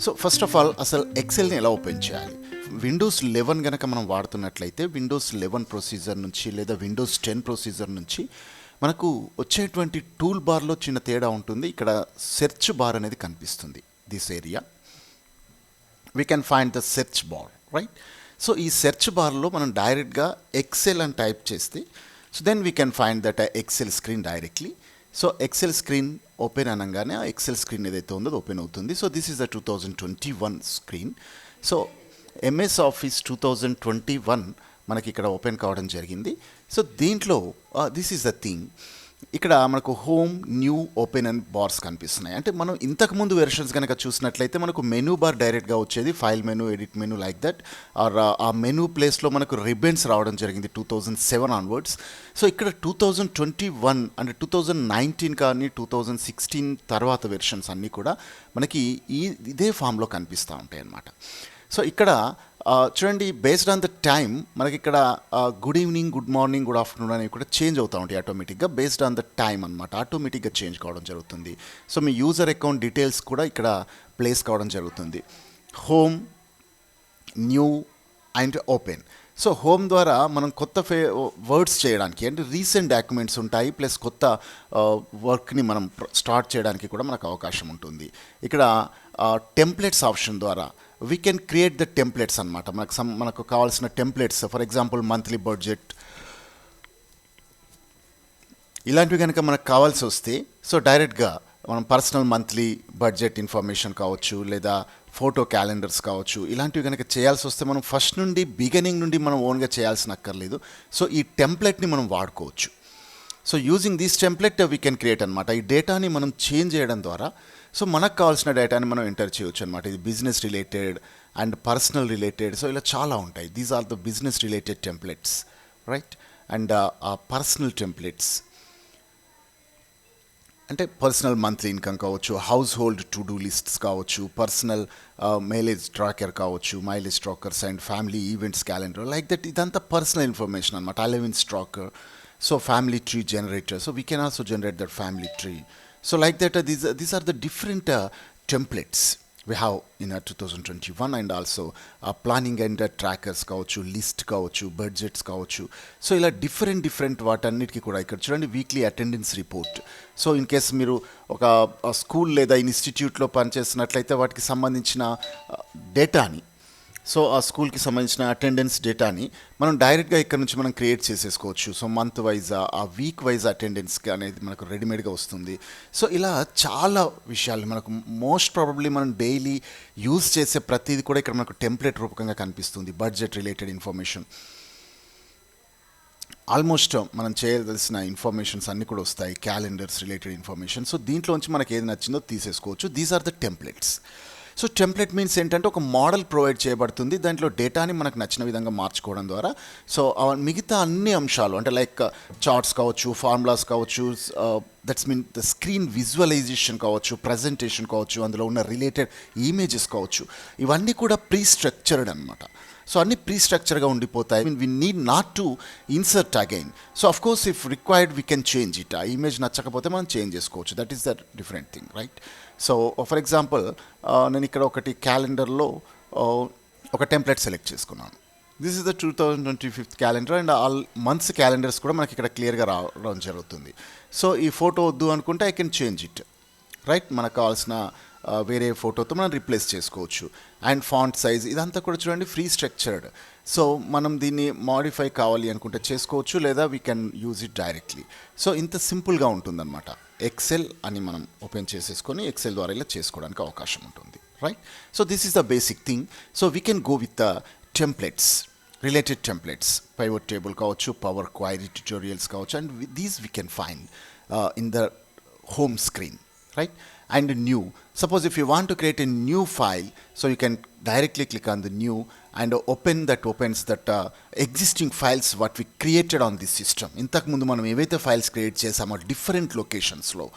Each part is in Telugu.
సో ఫస్ట్ ఆఫ్ ఆల్ అసలు ఎక్సెల్ని ఎలా ఓపెన్ చేయాలి? విండోస్ 11 కనుక మనం వాడుతున్నట్లయితే విండోస్ 11 ప్రొసీజర్ నుంచి లేదా విండోస్ 10 ప్రొసీజర్ నుంచి మనకు వచ్చేటువంటి టూల్ బార్లో చిన్న తేడా ఉంటుంది. ఇక్కడ సెర్చ్ బార్ అనేది కనిపిస్తుంది. This area we can find the search bar, right? So ఈ సెర్చ్ బార్లో మనం డైరెక్ట్గా ఎక్సెల్ అని టైప్ చేస్తే so then we can find that excel screen directly. So excel screen open అనగానే ఆ ఎక్సెల్ స్క్రీన్ ఏదైతే ఉందో ఓపెన్ అవుతుంది. So this is the 2021 screen. So MS office 2021 మనకి ఇక్కడ ఓపెన్ కావడం జరిగింది. సో దీంట్లో దిస్ ఈస్ ద థింగ్, ఇక్కడ మనకు home, new, open and bars కనిపిస్తున్నాయి. అంటే మనం ఇంతకుముందు వెర్షన్స్ కనుక చూసినట్లయితే మనకు మెనూ బార్ డైరెక్ట్గా వచ్చేది, file menu, edit menu, like that. Or ఆ మెనూ ప్లేస్లో మనకు రిబన్స్ రావడం జరిగింది 2007 ఆన్వర్డ్స్. సో ఇక్కడ 2021 అంటే 2019 కానీ 2016 తర్వాత వెర్షన్స్ అన్నీ కూడా మనకి ఇదే ఫామ్లో కనిపిస్తూ ఉంటాయి అన్నమాట. సో ఇక్కడ చూడండి, బేస్డ్ ఆన్ ద టైమ్ మనకి ఇక్కడ good evening, good morning, good afternoon అనేవి కూడా చేంజ్ అవుతూ ఉంటాయి ఆటోమేటిక్గా. బేస్డ్ ఆన్ ద టైమ్ అనమాట, ఆటోమేటిక్గా చేంజ్ కావడం జరుగుతుంది. సో మీ యూజర్ అకౌంట్ డీటెయిల్స్ కూడా ఇక్కడ ప్లేస్ కావడం జరుగుతుంది. Home, new and open. So home ద్వారా మనం కొత్త వర్డ్స్ చేయడానికి అంటే రీసెంట్ డాక్యుమెంట్స్ ఉంటాయి, ప్లస్ కొత్త వర్క్ని మనం స్టార్ట్ చేయడానికి కూడా మనకు అవకాశం ఉంటుంది. ఇక్కడ టెంప్లెట్స్ ఆప్షన్ ద్వారా we can create the templates అనమాట. మనకు కావాల్సిన templates, for example monthly budget ఇలాంటివి కనుక మనకు కావాల్సి వస్తే సో డైరెక్ట్గా మనం పర్సనల్ మంత్లీ బడ్జెట్ ఇన్ఫర్మేషన్ కావచ్చు, లేదా ఫోటో క్యాలెండర్స్ కావచ్చు, ఇలాంటివి కనుక చేయాల్సి వస్తే మనం ఫస్ట్ నుండి బిగినింగ్ నుండి మనం ఓన్గా చేయాల్సిన అక్కర్లేదు. సో ఈ టెంప్లెట్ని మనం వాడుకోవచ్చు. So using this template we can create అనమాట. ఈ డేటాని మనం చేంజ్ చేయడం ద్వారా సో మనకు కావాల్సిన డేటాని మనం ఎంటర్ చేయవచ్చు అనమాట. ఇది business related and personal related, so ఇలా చాలా ఉంటాయి. These are the business related templates, right? And personal templates అంటే పర్సనల్ మంత్లీ ఇన్కమ్ కావచ్చు, household to do lists కావచ్చు, పర్సనల్ మైలేజ్ ట్రాకర్ కావచ్చు, mileage trackers and family events calendar, like that. ఇదంతా పర్సనల్ ఇన్ఫర్మేషన్ అనమాట. Allowance tracker, so family tree generator, so we can also generate that family tree. So like that, these are the different templates we have in 2021, and also planning and trackers కావచ్చు, లిస్ట్ కావచ్చు, బడ్జెట్స్ కావచ్చు. సో ఇలా డిఫరెంట్ వాటన్నిటికీ కూడా ఇక్కడ చూడండి weekly attendance report. So in case మీరు ఒక స్కూల్ లేదా ఇన్స్టిట్యూట్లో పనిచేస్తున్నట్లయితే వాటికి సంబంధించిన డేటాని, సో ఆ స్కూల్కి సంబంధించిన అటెండెన్స్ డేటాని మనం డైరెక్ట్గా ఇక్కడ నుంచి మనం క్రియేట్ చేసేసుకోవచ్చు. సో మంత్ వైజ్, ఆ వీక్ వైజ్ అటెండెన్స్ అనేది మనకు రెడీమేడ్గా వస్తుంది. సో ఇలా చాలా విషయాలు మనకు మోస్ట్ ప్రాబబ్లీ మనం డైలీ యూజ్ చేసే ప్రతిదీ కూడా ఇక్కడ మనకు టెంప్లెట్ రూపకంగా కనిపిస్తుంది. బడ్జెట్ రిలేటెడ్ ఇన్ఫర్మేషన్, ఆల్మోస్ట్ మనం చేయవలసిన ఇన్ఫర్మేషన్స్ అన్నీ కూడా వస్తాయి. Calendars related information. సో దీంట్లోంచి మనకి ఏది నచ్చిందో తీసేసుకోవచ్చు. These are the templates. So template means ఏంటంటే ఒక మోడల్ ప్రొవైడ్ చేయబడుతుంది, దాంట్లో డేటాని మనకు నచ్చిన విధంగా మార్చుకోవడం ద్వారా. సో మిగతా అన్ని అంశాలు అంటే లైక్ చార్ట్స్ కావచ్చు, ఫార్ములాస్ కావచ్చు, that's mean the screen visualization కావచ్చు, ప్రజెంటేషన్ కావచ్చు, అందులో ఉన్న రిలేటెడ్ ఇమేజెస్ కావచ్చు, ఇవన్నీ కూడా ప్రీ స్ట్రక్చర్డ్ అనమాట. సో అన్ని ప్రీ స్ట్రక్చర్గా ఉండిపోతాయి. We need not to insert again. So of course if required we can change it. ఆ ఇమేజ్ నచ్చకపోతే మనం చేంజ్ చేసుకోవచ్చు. That is the different thing, right? So for example నేను ఇక్కడ ఒకటి క్యాలెండర్లో ఒక టెంప్లెట్ సెలెక్ట్ చేసుకున్నాను. This is the 2025 calendar and all months calendars కూడా మనకి ఇక్కడ క్లియర్గా రావడం జరుగుతుంది. సో ఈ ఫోటో వద్దు అనుకుంటే I can change it, right? మనకు కావాల్సిన వేరే ఫోటోతో మనం రీప్లేస్ చేసుకోవచ్చు. అండ్ ఫాంట్ సైజ్ ఇదంతా కూడా చూడండి ఫ్రీ స్ట్రక్చర్డ్. సో మనం దీన్ని మాడిఫై కావాలి అనుకుంటే చేసుకోవచ్చు, లేదా we can use it directly. So ఇంత సింపుల్గా ఉంటుందన్నమాట. ఎక్సెల్ అని మనం ఓపెన్ చేసేసుకొని ఎక్సెల్ ద్వారా ఇలా చేసుకోవడానికి అవకాశం ఉంటుంది, right? So this is the basic thing. So we can go with the templates, related templates, pivot table కావచ్చు, పవర్ క్వైరీ ట్యూటోరియల్స్ కావచ్చు, and these we can find in the home screen, right? And new, suppose if you want to create a new file, so you can directly click on the new and opens that existing files what we created on this system. ఇంతకు ముందు మనం ఏవైతే ఫైల్స్ క్రియేట్ చేసామో డిఫరెంట్ లొకేషన్స్లో,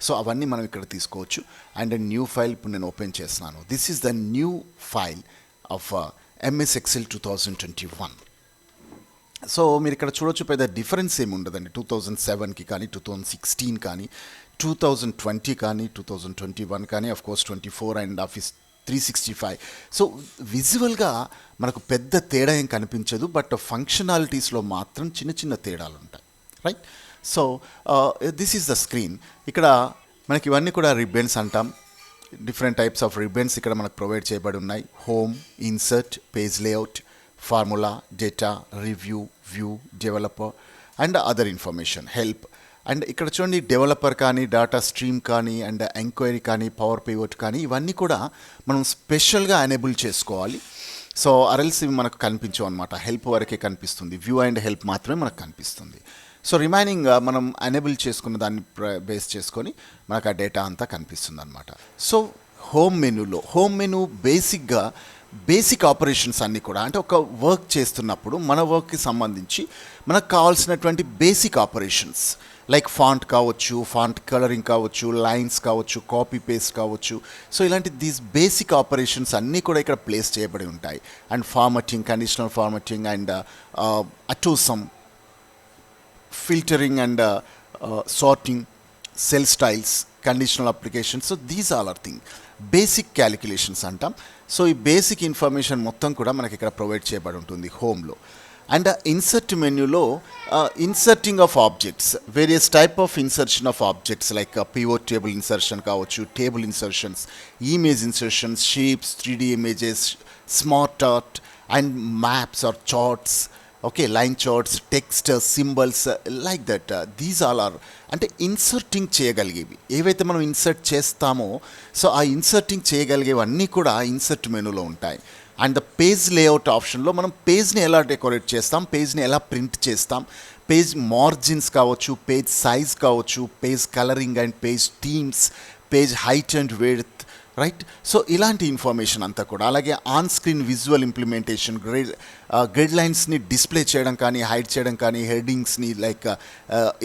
సో అవన్నీ మనం ఇక్కడ తీసుకోవచ్చు. అండ్ న్యూ ఫైల్ ఇప్పుడు నేను ఓపెన్ చేస్తున్నాను. This is the new file of MS Excel 2021. So మీరు ఇక్కడ చూడొచ్చు, పెద్ద డిఫరెన్స్ ఏమి ఉండదండి 2007కి కానీ 2016 కానీ 2020 కానీ 2021 కానీ, of course 24 and office 365. So విజువల్గా మనకు పెద్ద తేడా ఏం కనిపించదు, బట్ ఫంక్షనాలిటీస్లో మాత్రం చిన్న చిన్న తేడాలు ఉంటాయి, right? So this is the screen. ఇక్కడ మనకి ఇవన్నీ కూడా రిబ్బన్స్ అంటాం. డిఫరెంట్ టైప్స్ ఆఫ్ రిబ్బన్స్ ఇక్కడ మనకు ప్రొవైడ్ చేయబడి ఉన్నాయి. Home, insert, page layout, formula, data, review, view, developer and other information, help. And ఇక్కడ చూడండి డెవలపర్ కానీ, డేటా స్ట్రీమ్ కానీ, అండ్ ఎంక్వైరీ కానీ, పవర్ పివట్ కానీ, ఇవన్నీ కూడా మనం స్పెషల్గా ఎనేబుల్ చేసుకోవాలి. సో అరల్స్ ఇవి మనకు కనిపించవు అనమాట. హెల్ప్ వరకే కనిపిస్తుంది, వ్యూ అండ్ హెల్ప్ మాత్రమే మనకు కనిపిస్తుంది. సో రిమైనింగ్ మనం ఎనేబుల్ చేసుకున్న దాన్ని బేస్ చేసుకొని మనకు ఆ డేటా అంతా కనిపిస్తుంది అనమాట. సో హోమ్ మెనూలో, హోమ్ మెనూ బేసిక్ ఆపరేషన్స్ అన్నీ కూడా, అంటే ఒక వర్క్ చేస్తున్నప్పుడు మన వర్క్కి సంబంధించి మనకు కావాల్సినటువంటి బేసిక్ ఆపరేషన్స్ లైక్ ఫాంట్ కావచ్చు, ఫాంట్ కలరింగ్ కావచ్చు, లైన్స్ కావచ్చు, కాపీ పేస్ట్ కావచ్చు. సో ఇలాంటి దీస్ బేసిక్ ఆపరేషన్స్ అన్నీ కూడా ఇక్కడ ప్లేస్ చేయబడి ఉంటాయి. And formatting, conditional formatting and autosum, filtering and sorting, cell styles, conditional applications. So these all are things, basic calculations antam. So ఈ బేసిక్ ఇన్ఫర్మేషన్ మొత్తం కూడా మనకి ఇక్కడ ప్రొవైడ్ చేయబడి ఉంటుంది హోమ్లో. అండ్ ఇన్సర్ట్ మెన్యూలో inserting of objects, various type of insertion of objects like pivot table insertion కావచ్చు, table insertions, image insertions, shapes, 3D images, smart art and maps or charts, okay, line charts, text, symbols, like that. These all are అంటే ఇన్సర్టింగ్ చేయగలిగేవి. ఏవైతే మనం ఇన్సర్ట్ చేస్తామో సో ఆ ఇన్సర్టింగ్ చేయగలిగేవన్నీ కూడా ఇన్సర్ట్ మెనూలో ఉంటాయి. అండ్ ద పేజ్ లేఅవుట్ ఆప్షన్లో మనం పేజ్ని ఎలా డెకరేట్ చేస్తాం, పేజ్ని ఎలా ప్రింట్ చేస్తాం, పేజ్ మార్జిన్స్ కావచ్చు, పేజ్ సైజ్ కావచ్చు, page colouring and page themes, page height and width, right? So ఇలాంటి ఇన్ఫర్మేషన్ అంతా కూడా. అలాగే on screen visual implementation, grid లైన్స్ని డిస్ప్లే చేయడం కానీ, హైడ్ చేయడం కానీ, హెడ్డింగ్స్ని లైక్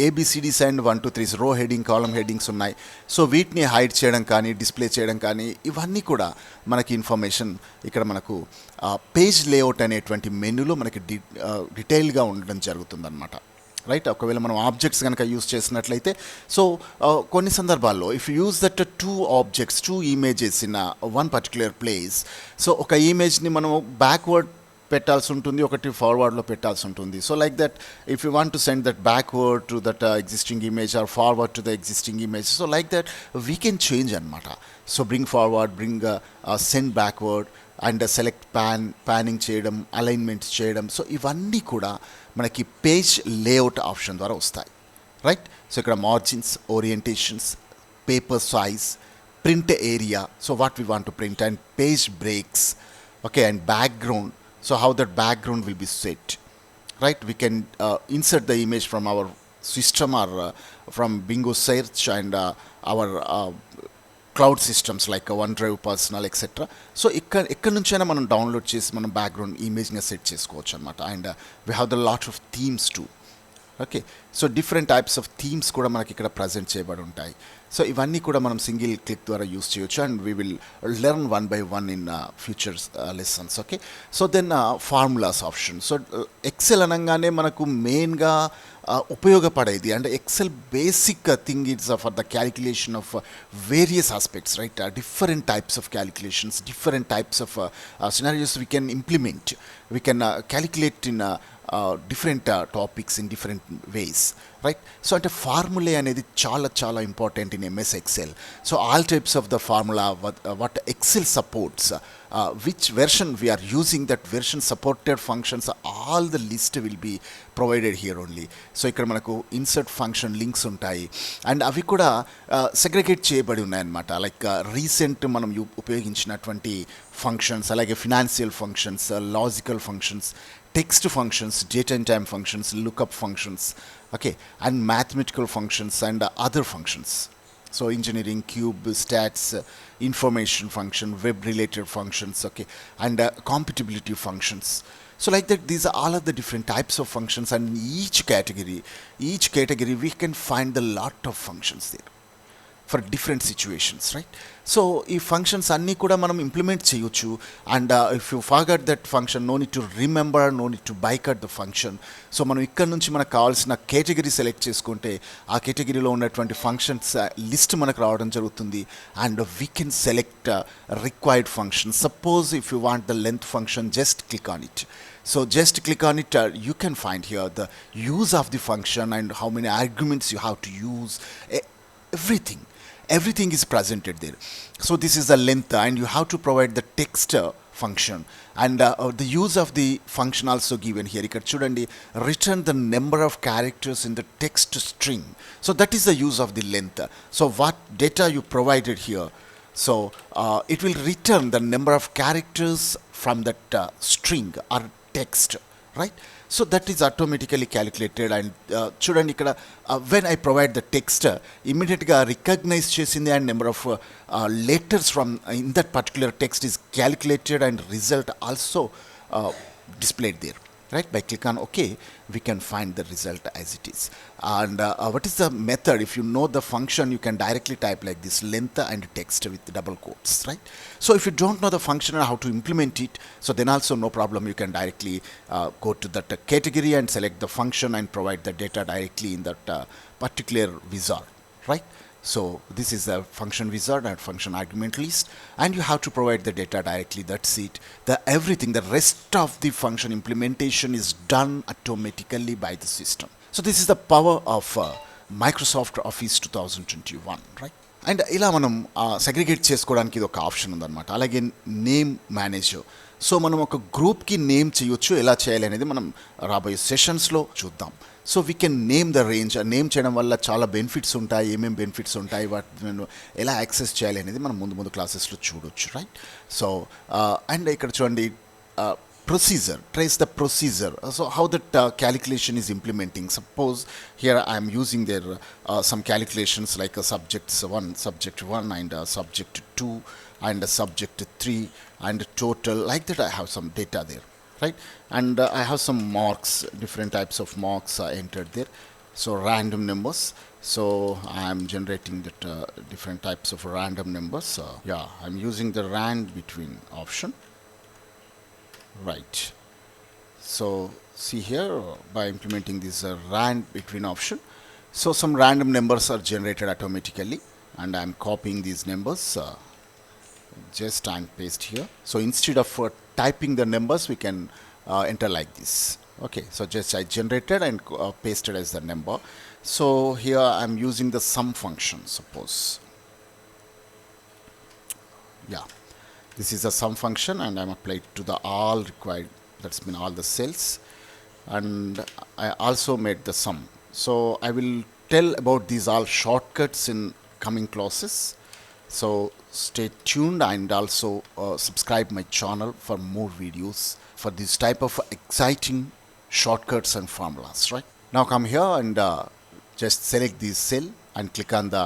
ఏబిసిడీస్ అండ్ 1 2 3 రో హెడ్డింగ్, కాలమ్ హెడ్డింగ్స్ ఉన్నాయి. సో వీటిని హైడ్ చేయడం కానీ, డిస్ప్లే చేయడం కానీ, ఇవన్నీ కూడా మనకి ఇన్ఫర్మేషన్ ఇక్కడ మనకు పేజ్ లేఅవుట్ అనేటువంటి మెనూలో మనకి డీటెయిల్గా ఉండడం జరుగుతుందన్నమాట, రైట్? ఒకవేళ మనం ఆబ్జెక్ట్స్ కనుక యూజ్ చేసినట్లయితే సో కొన్ని సందర్భాల్లో if use that 2 objects, 2 images in 1 particular place, so ఒక ఇమేజ్ని మనం బ్యాక్వర్డ్ పెట్టాల్సి ఉంటుంది, ఒకటి ఫార్వర్డ్లో పెట్టాల్సి ఉంటుంది. So like that if you want to send that backward to that existing image or forward to the existing image, so like that we can change అనమాట. So bring forward, bring send backward and select panning చేయడం, అలైన్మెంట్స్ చేయడం. సో ఇవన్నీ కూడా మనకి పేజ్ లేఅవుట్ ఆప్షన్ ద్వారా వస్తాయి, రైట్? సో ఇక్కడ margins, orientations, paper size, print area, so what we want to print, and page breaks, okay, and background, so how that background will be set, right? We can insert the image from our system or from Bingo search and our cloud systems like OneDrive, personal etcetera. So ఎక్కడి నుంచైనా మనం డౌన్లోడ్ చేసి మనం బ్యాక్గ్రౌండ్ ఇమేజ్గా సెట్ చేసుకోవచ్చు అనమాట. And we have the lot of themes to, okay. So different types of themes కూడా మనకి ఇక్కడ ప్రజెంట్ చేయబడి ఉంటాయి. సో ఇవన్నీ కూడా మనం సింగిల్ క్లిక్ ద్వారా యూస్ చేయొచ్చు. And we will learn 1 by 1 in future lessons, okay. So then formulas option. So excel అనగానే మనకు మెయిన్గా ఉపయోగపడేది అంటే excel basic thing it's for the calculation of various aspects, right? Different types of calculations, different types of scenarios we can implement. We can calculate in different topics in different ways, right? So అంటే ఫార్ములా అనేది చాలా important in MS Excel. So all types of the formula what excel supports, which version we are using, that version supported functions, all the list will be provided here only. So ఇక్కడ మనకు ఇన్సర్ట్ ఫంక్షన్ లింక్స్ ఉంటాయి అండ్ అవి కూడా సెగ్రిగేట్ చేయబడి ఉన్నాయన్నమాట. లైక్ రీసెంట్ మనం ఉపయోగించినటువంటి ఫంక్షన్స్, అలాగే financial functions, logical functions, text functions, date and time functions, lookup functions, okay, and mathematical functions and other functions. So engineering, cube, stats, information function, web related functions, okay, and compatibility functions. So like that, these are all of the different types of functions, and in each category we can find a lot of functions there. For different situations, right? So ఈ ఫంక్షన్స్ అన్నీ కూడా మనం ఇంప్లిమెంట్ చేయొచ్చు. And if you forget that function, no need to remember, no need to byheart the function. So మనం ఇక్కడ నుంచి మనకు కావాల్సిన కేటగిరీ సెలెక్ట్ చేసుకుంటే ఆ కేటగిరీలో ఉన్నటువంటి ఫంక్షన్స్ లిస్ట్ మనకు రావడం జరుగుతుంది. And we can select required function. Suppose if you want the length function, just click on it. So just click on it, you can find here the use of the function and how many arguments you have to use. Everything is presented there. So this is the length, and you have to provide the text function, and the use of the function also given here. Ikkada chudandi, return the number of characters in the text string. So that is the use of the length. So what data you provided here, so it will return the number of characters from that string or text, right? So that is automatically calculated. And chudandi ikkada when I provide the text, immediately recognize chesindi, and number of letters from in that particular text is calculated, and result also displayed there, right? By click on OK, we can find the result as it is. And what is the method? If you know the function, you can directly type like this, length and text with double quotes, right? So if you don't know the function and how to implement it, so then also no problem, you can directly go to that category and select the function and provide the data directly in that particular wizard, right? So this is the function wizard and function argument list, and you have to provide the data directly. That's it. The rest of the function implementation is done automatically by the system. So this is the power of Microsoft Office 2021, right? And ఇలా మనం సెగ్రిగేట్ చేసుకోవడానికి ఇది ఒక ఆప్షన్ ఉందన్నమాట. అలాగే నేమ్ మేనేజర్. సో మనం ఒక గ్రూప్కి నేమ్ చేయొచ్చు. ఎలా చేయాలి అనేది మనం రాబోయే సెషన్స్లో చూద్దాం. So we can name the range. Name చేయడం వల్ల చాలా బెనిఫిట్స్ ఉంటాయి. ఏమేమి బెనిఫిట్స్ ఉంటాయి, వాటిని ఎలా యాక్సెస్ చేయాలి అనేది మనం ముందు క్లాసెస్లో చూడొచ్చు, రైట్? సో అండ్ ఇక్కడ చూడండి, procedure, trace the procedure. So how that calculation is implementing. Suppose here I am using their some calculations like a subject 1 and subject 2 and subject 3 and total, like that. I have some data there, right? And I have some marks, different types of marks are entered there. So random numbers. So I am generating that different types of random numbers. Yeah, I'm using the rand between option. Right. So see here, by implementing this rand between option, so some random numbers are generated automatically, and I am copying these numbers just and paste here. So instead of typing the numbers, we can enter like this. Okay, so just I generated and pasted as the number. So here I am using the sum function, suppose. Yeah, this is a sum function, and I'm applied to the all required, that's been all the cells, and I also made the sum. So I will tell about these all shortcuts in coming classes. So stay tuned, and also subscribe my channel for more videos for this type of exciting shortcuts and formulas, right? Now come here and just select this cell and click on the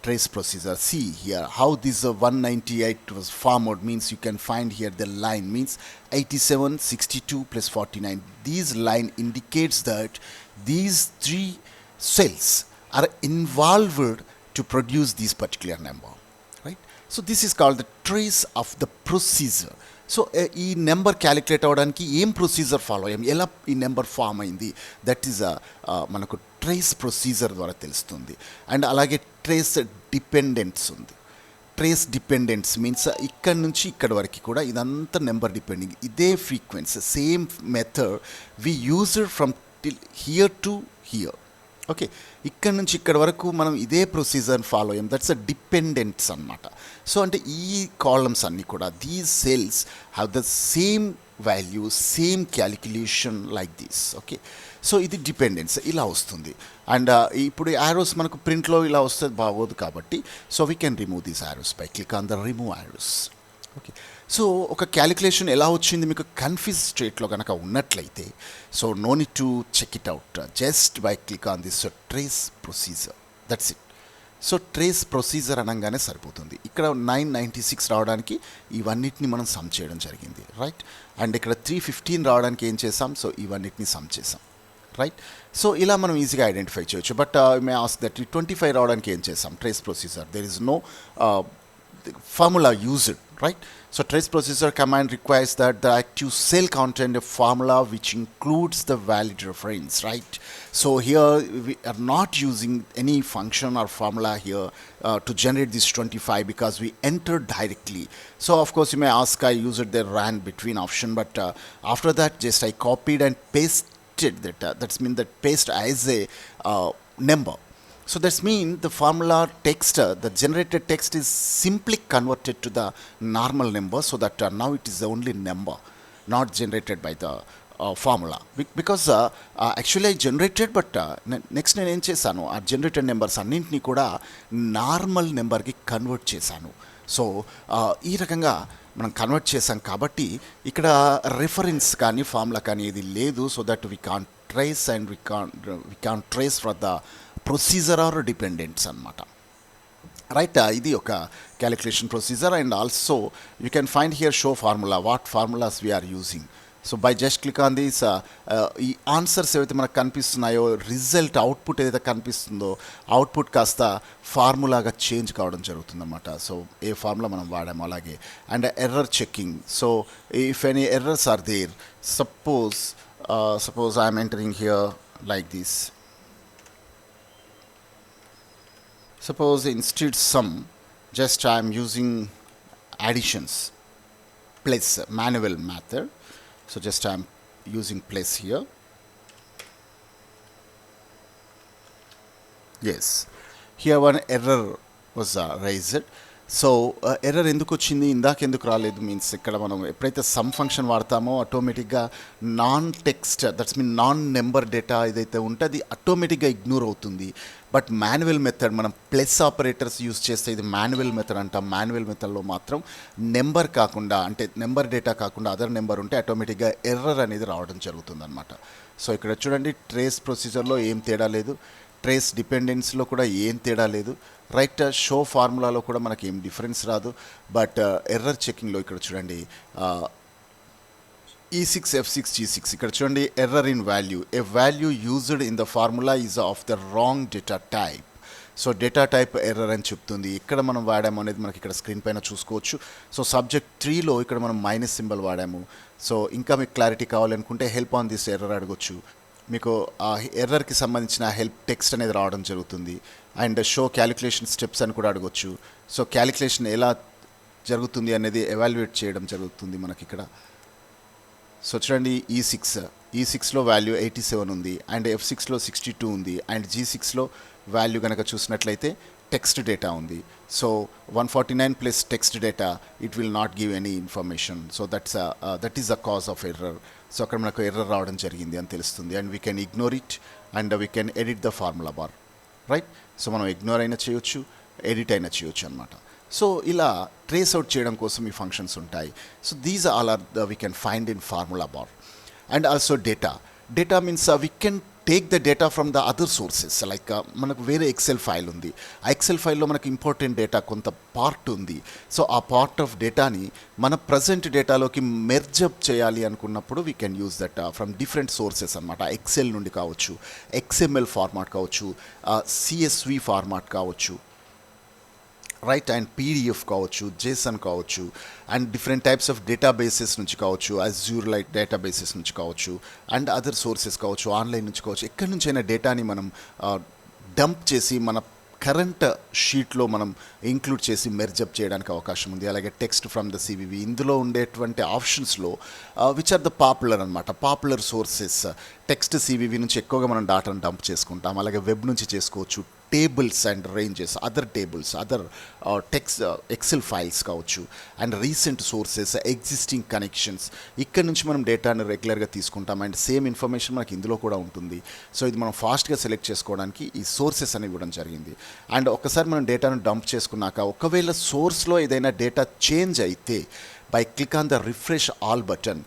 trace procedure. See here how this 198 was formed, means you can find here the line means 87, 62 plus 49. These line indicates that these three cells are involved to produce this particular number, right? So this is called the trace of the procedure. So ఈ నెంబర్ క్యాలిక్యులేట్ అవ్వడానికి ఏం ప్రొసీజర్ ఫాలో అయ్యాం, ఎలా ఈ నెంబర్ ఫామ్ అయింది, దట్ ఈజ్ మనకు ట్రేస్ ప్రొసీజర్ ద్వారా తెలుస్తుంది. అండ్ అలాగే ట్రేస్ డిపెండెన్స్ ఉంది. ట్రేస్ డిపెండెన్స్ మీన్స్ ఇక్కడ నుంచి ఇక్కడ వరకు కూడా ఇదంతా నెంబర్ డిపెండింగ్, ఇదే frequency, same method we used from here to here. Okay, ఇక్కడ నుంచి ఇక్కడ వరకు మనం ఇదే ప్రొసీజర్ ఫాలో అయ్యాం, దట్స్ అ డిపెండెంట్స్ అనమాట. సో అంటే ఈ కాలమ్స్ అన్నీ కూడా, these cells have the same value, same calculation like this. Okay, so ఇది డిపెండెన్స్ ఇలా వస్తుంది. అండ్ ఇప్పుడు యారోస్ మనకు ప్రింట్లో ఇలా వస్తే బాగోదు కాబట్టి, so we can remove these arrows by click on the remove arrows. Okay, so ఒక క్యాలిక్యులేషన్ ఎలా వచ్చింది మీకు కన్ఫ్యూజ్ స్టేట్లో కనుక ఉన్నట్లయితే, so no need to check it out, just by click on this trace procedure, that's it. So trace procedure అనగానే సరిపోతుంది. ఇక్కడ 996 రావడానికి ఇవన్నిటిని మనం సమ్ చేయడం జరిగింది, రైట్? అండ్ ఇక్కడ 315 రావడానికి ఏం చేసాం, సో ఇవన్నిటిని సమ్ చేసాం, రైట్. సో ఇలా మనం ఈజీగా ఐడెంటిఫై చేయొచ్చు. బట్ మే ఆస్క్ దట్ ఈ 25 రావడానికి ఏం చేస్తాం? Trace procedure, there is no formula used, right? So trace procedure command requires that the active cell contain a formula which includes the valid reference, right? So here we are not using any function or formula here to generate this 25 because we entered directly. So of course you may ask, I used the ran between option, but after that just I copied and pasted that. That's mean that paste as a number. So that's mean the formula text, the generated text is simply converted to the normal number, so that now it is the only number, not generated by the formula. Because actually I generated, but next నేను ఏం చేశాను, ఆ జనరేటెడ్ నెంబర్స్ అన్నింటినీ కూడా నార్మల్ నెంబర్కి కన్వర్ట్ చేశాను. సో ఈ రకంగా మనం కన్వర్ట్ చేసాం కాబట్టి ఇక్కడ రిఫరెన్స్ కానీ ఫార్ములా కానీ ఏది లేదు. So that we can trace and we can trace for the procedure or dependents అనమాట. రైట్. ఇది ఒక calculation procedure. And also you can find here show formula, what formulas we're using. So by just click on this, ఈ ఆన్సర్స్ ఏవైతే మనకు కనిపిస్తున్నాయో, రిజల్ట్ అవుట్పుట్ ఏదైతే కనిపిస్తుందో, అవుట్పుట్ కాస్త ఫార్ములాగా చేంజ్ కావడం జరుగుతుందన్నమాట. సో ఏ ఫార్ములా మనం వాడామో అలాగే. And error checking. So if any errors are there, suppose I'm entering here like this. Suppose instead sum, just I am using additions plus manual method. So just I am using plus here. Yes, here one error was raised. So error ఎందుకు వచ్చింది, ఇందాక ఎందుకు రాలేదు మీన్స్, ఇక్కడ మనం ఎప్పుడైతే సమ్ ఫంక్షన్ వాడతామో ఆటోమేటిక్గా non text, that's mean non number data ఏదైతే ఉంటే అది ఆటోమేటిక్గా ఇగ్నోర్ అవుతుంది. బట్ మాన్యువల్ మెథడ్, మనం ప్లస్ ఆపరేటర్స్ యూజ్ చేస్తే ఇది మాన్యువల్ మెథడ్ అంటాం. మాన్యువల్ మెథడ్లో మాత్రం నెంబర్ కాకుండా, అంటే నెంబర్ డేటా కాకుండా అదర్ నెంబర్ ఉంటే ఆటోమేటిక్గా ఎర్రర్ అనేది రావడం జరుగుతుంది అనమాట. సో ఇక్కడ చూడండి, ట్రేస్ ప్రొసీజర్లో ఏం తేడా లేదు, ట్రేస్ డిపెండెన్స్లో కూడా ఏం తేడా లేదు, రైట్. షో ఫార్ములాలో కూడా మనకి ఏం డిఫరెన్స్ రాదు. బట్ ఎర్రర్ చెకింగ్లో ఇక్కడ చూడండి, E6 F6 G6, ఇక్కడ చూడండి error in value, A value used in the formula is of the wrong data type. So data type error అని చెప్తుంది. ఇక్కడ మనం వాడాము అనేది మనకి ఇక్కడ స్క్రీన్ పైన చూసుకోవచ్చు. సో సబ్జెక్ట్ 3లో ఇక్కడ మనం మైనస్ సింబల్ వాడాము. సో ఇంకా మీకు క్లారిటీ కావాలనుకుంటే హెల్ప్ ఆన్ దిస్ ఎర్రర్ అడగొచ్చు. మీకు ఆ ఎర్రర్కి సంబంధించిన హెల్ప్ టెక్స్ట్ అనేది రావడం జరుగుతుంది. అండ్ షో క్యాలిక్యులేషన్ స్టెప్స్ అని కూడా అడగొచ్చు. సో క్యాలిక్యులేషన్ ఎలా జరుగుతుంది అనేది ఎవాల్యుయేట్ చేయడం జరుగుతుంది మనకి ఇక్కడ. సో చూడండి, ఈ6లో వాల్యూ 87 ఉంది, అండ్ F6లో 62 ఉంది, అండ్ G6లో వాల్యూ కనుక చూసినట్లయితే టెక్స్ట్ డేటా ఉంది. So 149 plus text data, it will not give any information. So that is the cause of error. So అక్కడ మనకు ఎర్రర్ రావడం జరిగింది అని తెలుస్తుంది. And we can ignore it and we can edit the formula bar, right. So మనం ఇగ్నోర్ అయినా చేయొచ్చు, ఎడిట్ అయినా చేయొచ్చు అనమాట. సో ఇలా ట్రేస్ అవుట్ చేయడం కోసం ఈ ఫంక్షన్స్ ఉంటాయి. So these all are we can find in formula bar. And also data means we can take the data from the other sources. Like మనకు వేరే ఎక్సెల్ ఫైల్ ఉంది, ఆ ఎక్సెల్ ఫైల్లో మనకు ఇంపార్టెంట్ డేటా కొంత పార్ట్ ఉంది. సో ఆ పార్ట్ ఆఫ్ డేటాని మన ప్రజెంట్ డేటాలోకి మెర్జప్ చేయాలి అనుకున్నప్పుడు we can use that from different sources అనమాట. ఎక్సెల్ నుండి కావచ్చు, XML ఫార్మాట్ కావచ్చు, CSV ఫార్మాట్ కావచ్చు, రైట్. అండ్ PDF కావచ్చు, JSON కావచ్చు, and different types of databases నుంచి కావచ్చు, అజ్యూర్ లైక్ డేటాబేసెస్ నుంచి కావచ్చు, అండ్ అదర్ సోర్సెస్ కావచ్చు, ఆన్లైన్ నుంచి కావచ్చు. ఎక్కడి నుంచైనా డేటాని మనం డంప్ చేసి మన కరెంట్ షీట్లో మనం ఇంక్లూడ్ చేసి మెర్జప్ చేయడానికి అవకాశం ఉంది. అలాగే టెక్స్ట్ ఫ్రమ్ ద CVV, ఇందులో ఉండేటువంటి ఆప్షన్స్లో విచ్ ఆర్ ద పాపులర్ అనమాట, పాపులర్ సోర్సెస్. టెక్స్ట్ CVV నుంచి ఎక్కువగా మనం డాటాను డంప్ చేసుకుంటాం. అలాగే వెబ్ నుంచి చేసుకోవచ్చు, tables and ranges, other tables, other text Excel files కావచ్చు, and recent sources, existing connections. ఇక్కడ నుంచి మనం డేటాను రెగ్యులర్గా తీసుకుంటాం. అండ్ సేమ్ ఇన్ఫర్మేషన్ మనకి ఇందులో కూడా ఉంటుంది. సో ఇది మనం ఫాస్ట్గా సెలెక్ట్ చేసుకోవడానికి ఈ సోర్సెస్ అని ఇవ్వడం జరిగింది. అండ్ ఒకసారి మనం డేటాను డంప్ చేసుకున్నాక ఒకవేళ సోర్స్లో ఏదైనా డేటా చేంజ్ అయితే, by click on the refresh all button,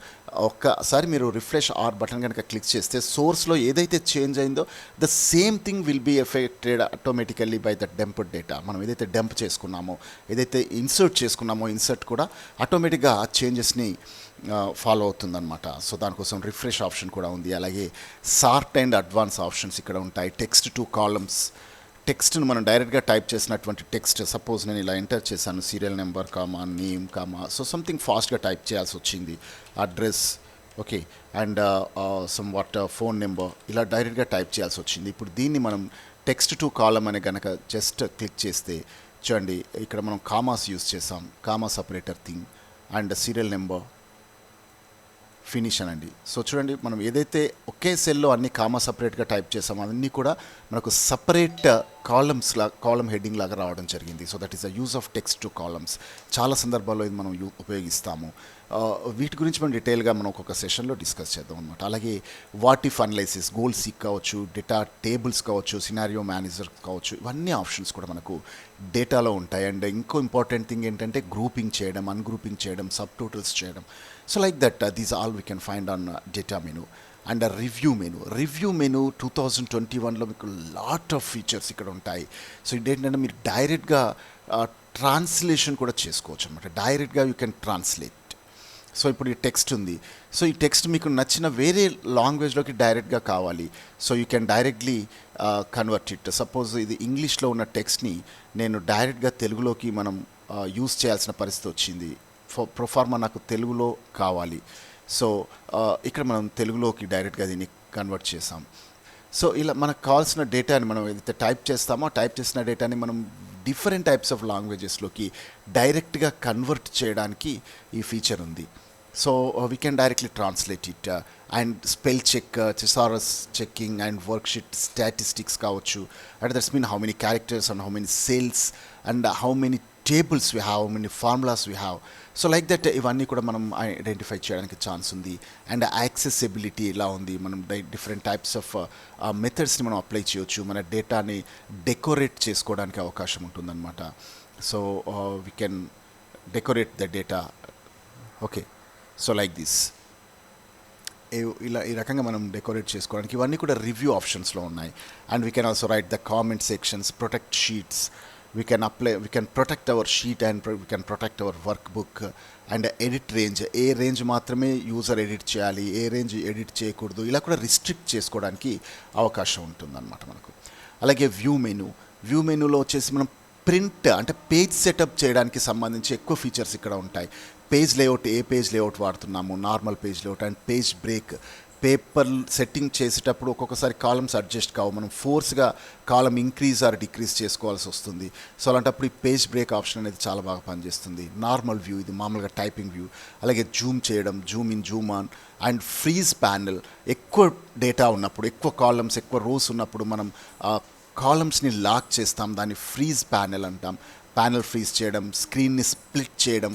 ఒక్కసారి మీరు రిఫ్రెష్ ఆర్ బటన్ కనుక క్లిక్ చేస్తే సోర్స్లో ఏదైతే చేంజ్ అయిందో the same thing will be affected automatically by the dumped data. మనం ఏదైతే డంప్ చేసుకున్నామో, ఏదైతే ఇన్సర్ట్ చేసుకున్నామో, ఇన్సర్ట్ కూడా ఆటోమేటిక్గా ఆ చేంజెస్ని ఫాలో అవుతుందన్నమాట. సో దానికోసం రిఫ్రెష్ ఆప్షన్ కూడా ఉంది. అలాగే సార్ట్ అండ్ అడ్వాన్స్ ఆప్షన్స్ ఇక్కడ ఉంటాయి. టెక్స్ట్ టు కాలమ్స్, టెక్స్ట్ను మనం డైరెక్ట్గా టైప్ చేసినటువంటి టెక్స్ట్, సపోజ్ నేను ఇలా ఎంటర్ చేశాను serial number comma name comma, so something ఫాస్ట్గా టైప్ చేయాల్సి వచ్చింది, address, okay, and some what phone number, ఇలా డైరెక్ట్గా టైప్ చేయాల్సి వచ్చింది. ఇప్పుడు దీన్ని మనం టెక్స్ట్ టు కాలమ్ అనే కనుక జస్ట్ క్లిక్ చేస్తే చూడండి, ఇక్కడ మనం కామాస్ యూస్ చేసాం, comma separator thing and serial number finish అనండి. సో చూడండి, మనం ఏదైతే ఒకే సెల్లో అన్ని కామా సపరేట్గా టైప్ చేసామో అవన్నీ కూడా మనకు సపరేట్ కాలమ్ హెడ్డింగ్ లాగా రావడం జరిగింది. So that is the use of text to columns. చాలా సందర్భాల్లో ఇది మనం ఉపయోగిస్తాము. వీటి గురించి మనం డీటెయిల్గా మనం ఒక్కొక్క సెషన్లో డిస్కస్ చేద్దాం అనమాట. అలాగే what if analysis, goal seek కావచ్చు, డేటా టేబుల్స్ కావచ్చు, సినారియో మేనేజర్ కావచ్చు, ఇవన్నీ ఆప్షన్స్ కూడా మనకు డేటాలో ఉంటాయి. అండ్ ఇంకో ఇంపార్టెంట్ థింగ్ ఏంటంటే గ్రూపింగ్ చేయడం, అన్గ్రూపింగ్ చేయడం, సబ్ టోటల్స్ చేయడం. So like that these all we can find on data menu. And review menu 2021లో మీకు లాట్ ఆఫ్ ఫీచర్స్ ఇక్కడ ఉంటాయి. సో ఇదేంటంటే మీరు డైరెక్ట్గా ట్రాన్స్లేషన్ కూడా చేసుకోవచ్చు అనమాట. డైరెక్ట్గా యూ కెన్ ట్రాన్స్లేట్. సో ఇప్పుడు ఈ టెక్స్ట్ ఉంది, సో ఈ టెక్స్ట్ మీకు నచ్చిన వేరే లాంగ్వేజ్లోకి డైరెక్ట్గా కావాలి, so you can directly convert it. Suppose ఇది ఇంగ్లీష్లో ఉన్న టెక్స్ట్ని నేను డైరెక్ట్గా తెలుగులోకి మనం యూస్ చేయాల్సిన పరిస్థితి వచ్చింది. ప్రొఫార్మా నాకు తెలుగులో కావాలి, సో ఇక్కడ మనం తెలుగులోకి డైరెక్ట్గా దీన్ని కన్వర్ట్ చేసాం. సో ఇలా మనకు కావాల్సిన డేటాని మనం ఏదైతే టైప్ చేస్తామో, టైప్ చేసిన డేటాని మనం డిఫరెంట్ టైప్స్ ఆఫ్ లాంగ్వేజెస్లోకి డైరెక్ట్గా కన్వర్ట్ చేయడానికి ఈ ఫీచర్ ఉంది. So we can directly translate it. And spell check, thesaurus checking and worksheet statistics కావచ్చు. And that's mean how many characters and how many cells and how many tables we have, how many formulas we have. So like that ఇవన్నీ కూడా మనం ఐడెంటిఫై చేయడానికి ఛాన్స్ ఉంది. అండ్ యాక్సెసిబిలిటీ ఇలా ఉంది, మనం డిఫరెంట్ టైప్స్ ఆఫ్ మెథడ్స్ని మనం అప్లై చేయొచ్చు, మన డేటాని డెకరేట్ చేసుకోవడానికి అవకాశం ఉంటుందన్నమాట. So we can decorate the data, okay. So like this, ఇలా ఈ రకంగా మనం డెకరేట్ చేసుకోవడానికి ఇవన్నీ కూడా రివ్యూ ఆప్షన్స్లో ఉన్నాయి. And we can also right the comment sections, protect sheets, we can protect our sheet and we can protect our workbook. And edit range, A range మాత్రమే యూజర్ ఎడిట్ చేయాలి, ఏ రేంజ్ ఎడిట్ చేయకూడదు, ఇలా కూడా రిస్ట్రిక్ట్ చేసుకోవడానికి అవకాశం ఉంటుందన్నమాట మనకు. అలాగే వ్యూ మెనూలో వచ్చేసి మనం ప్రింట్ అంటే పేజ్ సెటప్ చేయడానికి సంబంధించి ఎక్కువ ఫీచర్స్ ఇక్కడ ఉంటాయి. పేజ్ లేఅవుట్, ఏ పేజ్ లేఅవుట్ వాడుతున్నాము, normal page layout and page break. Paper setting చేసేటప్పుడు ఒక్కొక్కసారి కాలమ్స్ అడ్జస్ట్ కావు, మనం ఫోర్స్గా కాలం ఇంక్రీజ్ ఆర్ డిక్రీజ్ చేసుకోవాల్సి వస్తుంది. సో అలాంటప్పుడు ఈ పేజ్ బ్రేక్ ఆప్షన్ అనేది చాలా బాగా పనిచేస్తుంది. నార్మల్ వ్యూ, ఇది మామూలుగా టైపింగ్ వ్యూ. అలాగే జూమ్ చేయడం, Zoom in, Zoom on. And freeze panel, ఎక్కువ డేటా ఉన్నప్పుడు, ఎక్కువ కాలమ్స్, ఎక్కువ రోస్ ఉన్నప్పుడు మనం కాలమ్స్ని లాక్ చేస్తాం, దాన్ని ఫ్రీజ్ ప్యానెల్ అంటాం. ప్యానెల్ ఫ్రీజ్ చేయడం, స్క్రీన్ని స్ప్లిట్ చేయడం.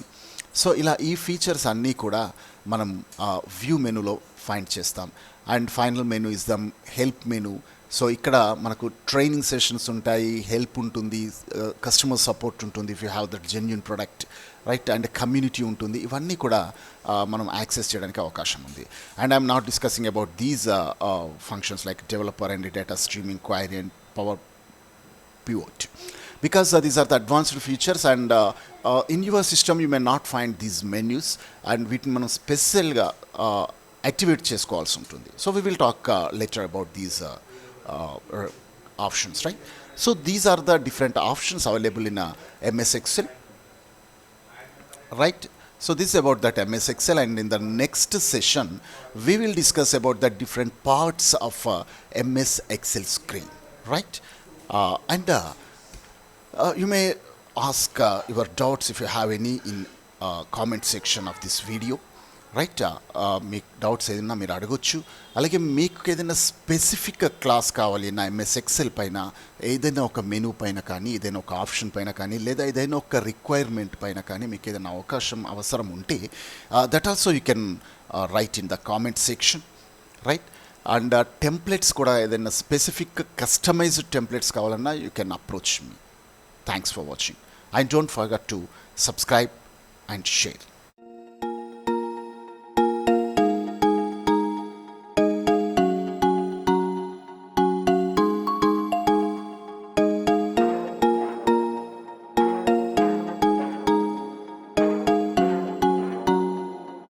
సో ఇలా ఈ ఫీచర్స్ అన్నీ కూడా మనం వ్యూ మెనూలో ఫైండ్ చేస్తాం. And final menu is the help menu. So ఇక్కడ మనకు ట్రైనింగ్ సెషన్స్ ఉంటాయి, హెల్ప్ ఉంటుంది, కస్టమర్ సపోర్ట్ ఉంటుంది if you have that genuine product, right. And community ఉంటుంది. ఇవన్నీ కూడా మనం యాక్సెస్ చేయడానికి అవకాశం ఉంది. And I'm not discussing about these functions like developer and data streaming, query and power pivot, because these are the advanced features. And in your system you may not find these menus, and వీటిని మనం స్పెషల్గా యాక్టివేట్ చేసుకోవాల్సి ఉంటుంది. So we will talk later about these options, right? So these are the different options available in MS Excel, right? So this is about that MS Excel, and in the next session we will discuss about the different parts of MS Excel screen, right? And you may ask your doubts if you have any in comment section of this video, right. మీకు డౌట్స్ ఏదైనా మీరు అడగొచ్చు. అలాగే మీకు ఏదైనా స్పెసిఫిక్ క్లాస్ కావాలి నా ఎంఎస్ ఎక్సెల్ పైన, ఏదైనా ఒక మెనూ పైన కానీ, ఏదైనా ఒక ఆప్షన్ పైన కానీ, లేదా ఏదైనా ఒక రిక్వైర్మెంట్ పైన కానీ మీకు ఏదైనా అవసరం ఉంటే that also you can write in the comment section, right. And templates కూడా ఏదైనా స్పెసిఫిక్ కస్టమైజ్డ్ టెంప్లెట్స్ కావాలన్నా you can approach me. Thanks for watching. And don't forget to subscribe and share.